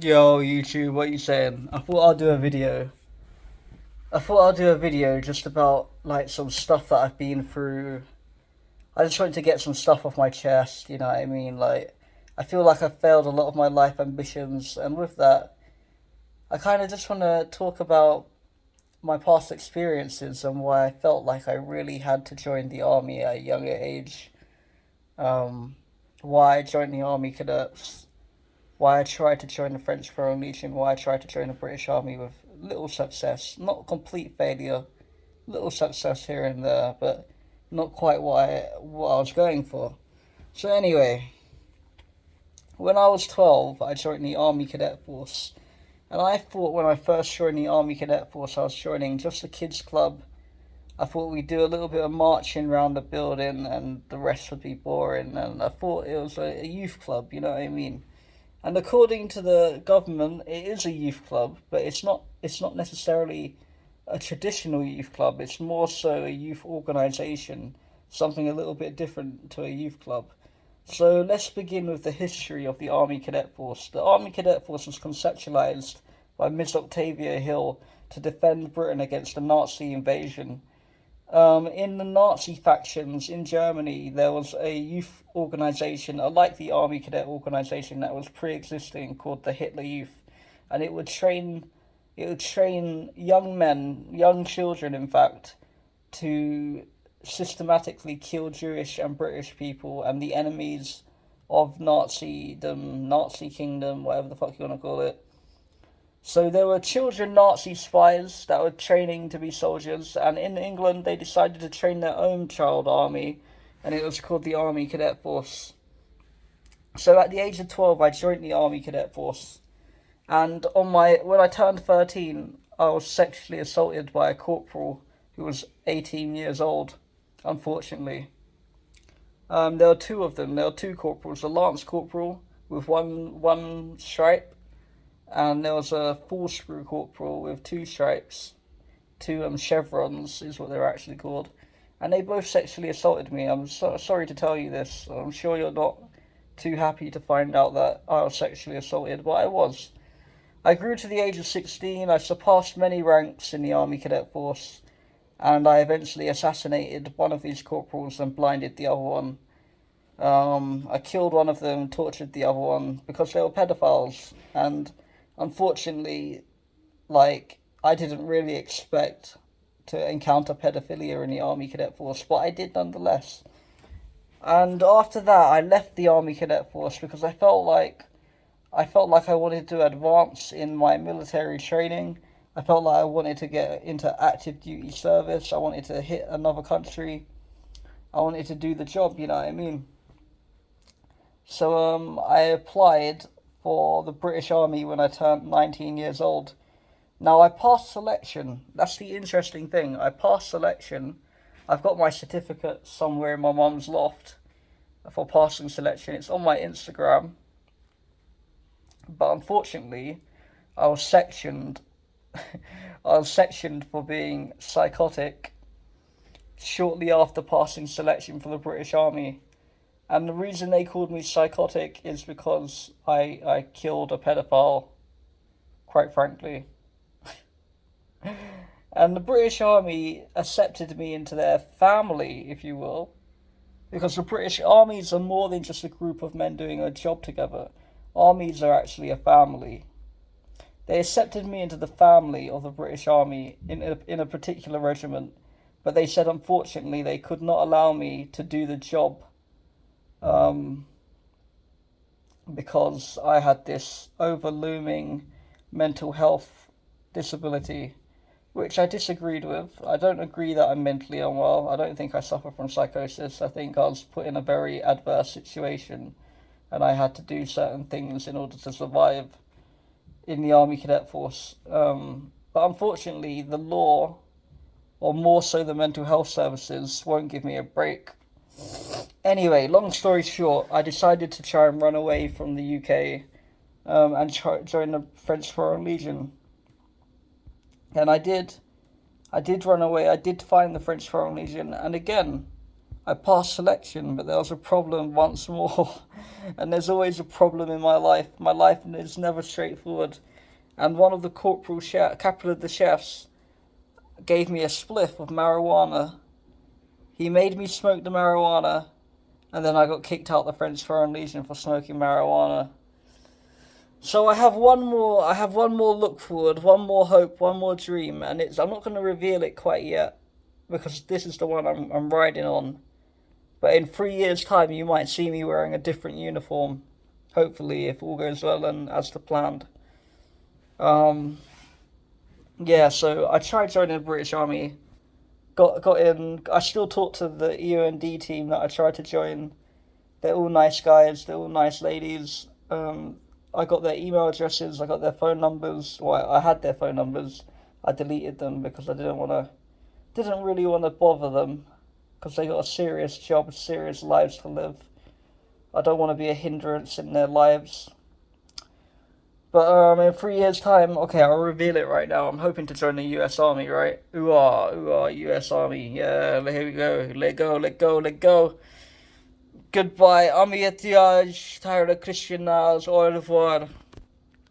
Yo, YouTube, what you saying? I thought I'll do a video just about like some stuff that I've been through. I just wanted to get some stuff off my chest, you know what I mean? Like, I feel like I've failed a lot of my life ambitions, and with that, I kind of just want to talk about my past experiences and why I felt like I really had to join the army at a younger age. Um, why I joined the army cadets, why I tried to join the French Foreign Legion, why I tried to join the British Army with little success, not complete failure, little success here and there, but not quite what I was going for. So anyway, when I was 12, I joined the Army Cadet Force. And I thought when I first joined the Army Cadet Force, I was joining just a kids club. I thought we'd do a little bit of marching around the building and the rest would be boring. And I thought it was a youth club, you know what I mean? And according to the government, it is a youth club, but it's not necessarily a traditional youth club. It's more so a youth organization, something a little bit different to a youth club. So let's begin with the history of the Army Cadet Force. The Army Cadet Force was conceptualized by Miss Octavia Hill to defend Britain against the Nazi invasion. In the Nazi factions in Germany, there was a youth organization, like the Army Cadet organization, that was pre-existing called the Hitler Youth, and it would train young men, young children, in fact, to systematically kill Jewish and British people and the enemies of Nazidom, Nazi Kingdom, whatever the fuck you want to call it. So there were children Nazi spies that were training to be soldiers, and in England they decided to train their own child army, and it was called the Army Cadet Force. So at the age of 12, I joined the Army Cadet Force, and when I turned 13, I was sexually assaulted by a corporal who was 18 years old, unfortunately. There were two of them. There were two corporals: a lance corporal with one stripe, and there was a full screw corporal with two stripes, two chevrons is what they're actually called, and they both sexually assaulted me. I'm sorry to tell you this. I'm sure you're not too happy to find out that I was sexually assaulted, but I was. I grew to the age of 16. I surpassed many ranks in the Army Cadet Force, and I eventually assassinated one of these corporals and blinded the other one. I killed one of them, tortured the other one because they were pedophiles, and unfortunately, like, I didn't really expect to encounter pedophilia in the Army Cadet Force, but I did nonetheless. And after that, I left the Army Cadet Force because I felt like I wanted to advance in my military training. I felt like I wanted to get into active duty service. I wanted to hit another country. I wanted to do the job, you know what I mean? So I applied for the British Army when I turned 19 years old. Now I passed selection. That's the interesting thing. I passed selection. I've got my certificate somewhere in my mum's loft for passing selection. It's on my Instagram. But unfortunately, I was sectioned. I was sectioned for being psychotic shortly after passing selection for the British Army. And the reason they called me psychotic is because I killed a pedophile, quite frankly. And the British Army accepted me into their family, if you will, because the British armies are more than just a group of men doing a job together. Armies are actually a family. They accepted me into the family of the British Army in a particular regiment, but they said unfortunately they could not allow me to do the job um, because I had this overlooming mental health disability, which I disagreed with. I don't agree that I'm mentally unwell. I don't think I suffer from psychosis. I think I was put in a very adverse situation and I had to do certain things in order to survive in the Army Cadet Force. But unfortunately, the law, or more so the mental health services, won't give me a break. Anyway, long story short, I decided to try and run away from the UK and join the French Foreign Legion. And I did. I did run away. I did find the French Foreign Legion, and again, I passed selection, but there was a problem once more. And there's always a problem in my life. My life is never straightforward. And one of the capital of the chefs gave me a spliff of marijuana. He made me smoke the marijuana, and then I got kicked out the French Foreign Legion for smoking marijuana. So I have one more look forward, one more hope, one more dream, and I'm not going to reveal it quite yet, because this is the one I'm riding on. But in 3 years' time, you might see me wearing a different uniform. Hopefully, if all goes well and as to planned. Um, yeah, so I tried joining the British Army. Got in. I still talk to the EOND team that I tried to join. They're all nice guys. They're all nice ladies. I got their email addresses. I got their phone numbers. Well, I had their phone numbers. I deleted them because I didn't really want to bother them, because they got a serious job, serious lives to live. I don't want to be a hindrance in their lives. But in 3 years' time, okay, I'll reveal it right now. I'm hoping to join the U.S. Army, right? Ooh ah, U.S. Army. Yeah, here we go. Let go. Goodbye. Ami etiage, Tyra Christian Nas, au revoir.